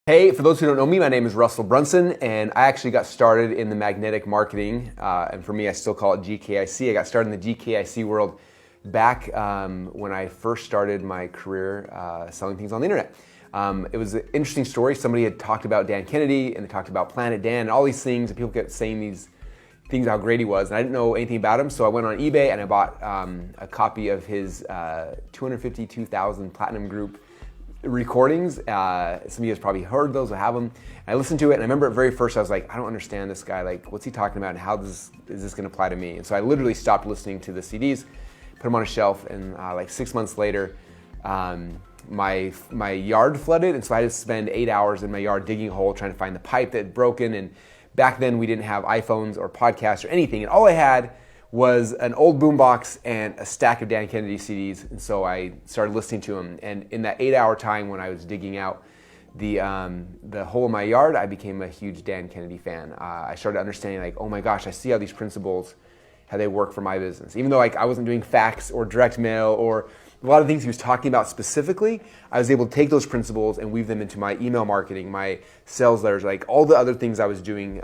Hey, for those who don't know me, my name is Russell Brunson, and I actually got started in the magnetic marketing, and for me, I still call it GKIC. I got started in the GKIC world back when I first started my career selling things on the internet. It was an interesting story. Somebody had talked about Dan Kennedy, and they talked about Planet Dan, and all these things, and people kept saying these things, how great he was, and I didn't know anything about him, so I went on eBay and I bought a copy of his 252,000 Platinum Group recordings. Some of you guys probably heard those or have them. And I listened to it, and I remember at very first I was like, I don't understand this guy. Like, what's he talking about, and how is this going to apply to me? And so I literally stopped listening to the CDs, put them on a shelf, and like 6 months later, my yard flooded, and so I had to spend 8 hours in my yard digging a hole, trying to find the pipe that had broken. And back then we didn't have iPhones or podcasts or anything, and all I had was an old boombox and a stack of Dan Kennedy CDs, and so I started listening to him. And in that 8-hour time when I was digging out the hole in my yard, I became a huge Dan Kennedy fan. I started understanding, like, oh my gosh, I see how these principles, how they work for my business. Even though like I wasn't doing fax or direct mail or a lot of things he was talking about specifically, I was able to take those principles and weave them into my email marketing, my sales letters, like all the other things I was doing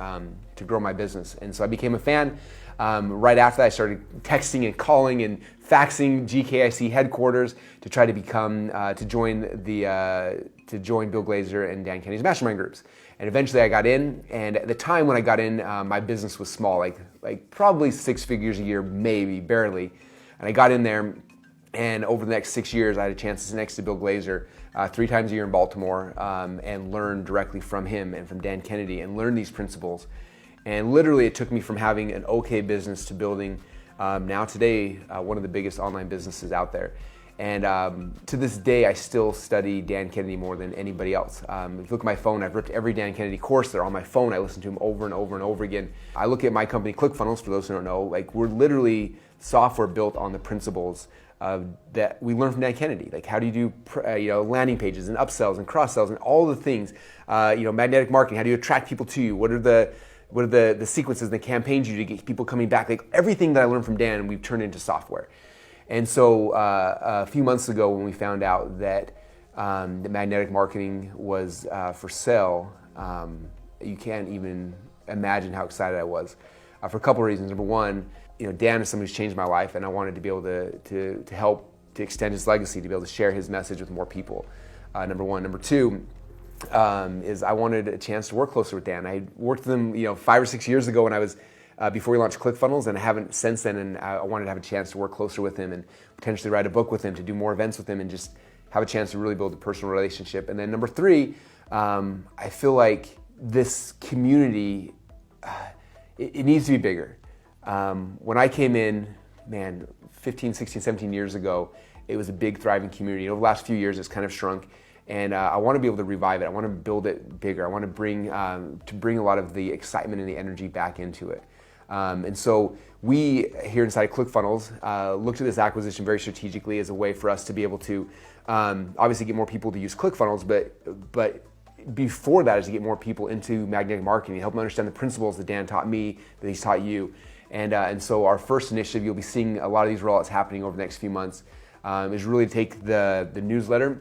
to grow my business. And so I became a fan. Right after that, I started texting and calling and faxing GKIC headquarters to try to become to join Bill Glazer and Dan Kennedy's mastermind groups. And eventually, I got in. And at the time when I got in, my business was small, like probably 6 figures a year, maybe barely. And I got in there, and over the next 6 years, I had a chance to sit next to Bill Glazer 3 times a year in Baltimore and learn directly from him and from Dan Kennedy and learn these principles. And literally, it took me from having an okay business to building, now today, one of the biggest online businesses out there. And to this day, I still study Dan Kennedy more than anybody else. If you look at my phone, I've ripped every Dan Kennedy course there on my phone. I listen to him over and over and over again. I look at my company, ClickFunnels, for those who don't know, like we're literally software built on the principles that we learned from Dan Kennedy. Like, how do you do landing pages and upsells and cross sells and all the things, magnetic marketing, how do you attract people to you? What are the sequences and the campaigns you do to get people coming back? Like everything that I learned from Dan, we've turned into software. And so a few months ago when we found out that the magnetic marketing was for sale, you can't even imagine how excited I was for a couple of reasons. Number one, Dan is somebody who's changed my life, and I wanted to be able to help to extend his legacy, to be able to share his message with more people. Number one. Number two, is I wanted a chance to work closer with Dan. I worked with him, 5 or 6 years ago when I was before we launched ClickFunnels, and I haven't since then. And I wanted to have a chance to work closer with him and potentially write a book with him, to do more events with him, and just have a chance to really build a personal relationship. And then number three, I feel like this community, it needs to be bigger. When I came in, 15, 16, 17 years ago, it was a big, thriving community. Over the last few years, it's kind of shrunk. And I want to be able to revive it. I want to build it bigger. I want to bring a lot of the excitement and the energy back into it. And so we here inside ClickFunnels looked at this acquisition very strategically as a way for us to be able to obviously get more people to use ClickFunnels, but before that is to get more people into magnetic marketing, help them understand the principles that Dan taught me, that he's taught you. And so our first initiative, you'll be seeing a lot of these rollouts happening over the next few months, is really to take the newsletter,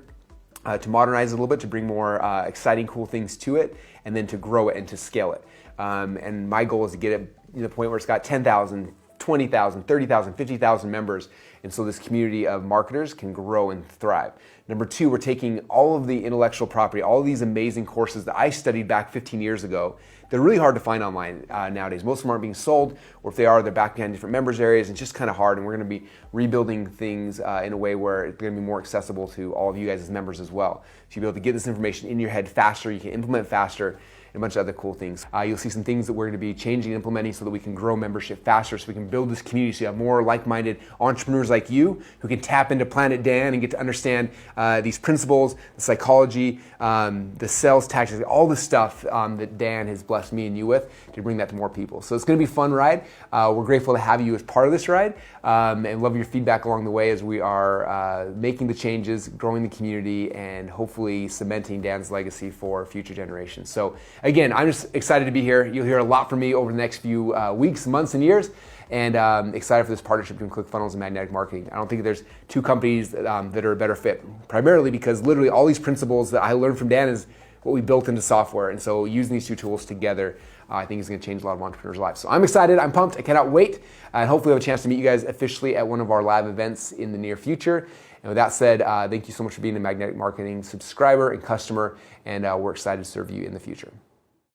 to modernize it a little bit, to bring more exciting, cool things to it, and then to grow it and to scale it. And my goal is to get it to the point where it's got 10,000, 20,000, 30,000, 50,000 members, and so this community of marketers can grow and thrive. Number two, we're taking all of the intellectual property, all of these amazing courses that I studied back 15 years ago. They're really hard to find online nowadays. Most of them aren't being sold, or if they are, they're back behind different members areas, and it's just kind of hard. And we're going to be rebuilding things in a way where it's going to be more accessible to all of you guys as members as well. So you'll be able to get this information in your head faster, you can implement faster, and a bunch of other cool things. You'll see some things that we're going to be changing and implementing so that we can grow membership faster, so we can build this community, so you have more like-minded entrepreneurs like you who can tap into Planet Dan and get to understand these principles, the psychology, the sales tactics, all the stuff that Dan has blessed me and you with, to bring that to more people. So it's going to be a fun ride. We're grateful to have you as part of this ride, and love your feedback along the way as we are making the changes, growing the community, and hopefully cementing Dan's legacy for future generations. So again, I'm just excited to be here. You'll hear a lot from me over the next few weeks, months, and years, and excited for this partnership between ClickFunnels and magnetic marketing. I don't think there's two companies that are a better fit, primarily because literally all these principles that I learned from Dan is what we built into software. And so using these two tools together, I think is going to change a lot of entrepreneurs' lives. So I'm excited, I'm pumped, I cannot wait, and hopefully have a chance to meet you guys officially at one of our live events in the near future. And with that said, thank you so much for being a Magnetic Marketing subscriber and customer, and we're excited to serve you in the future.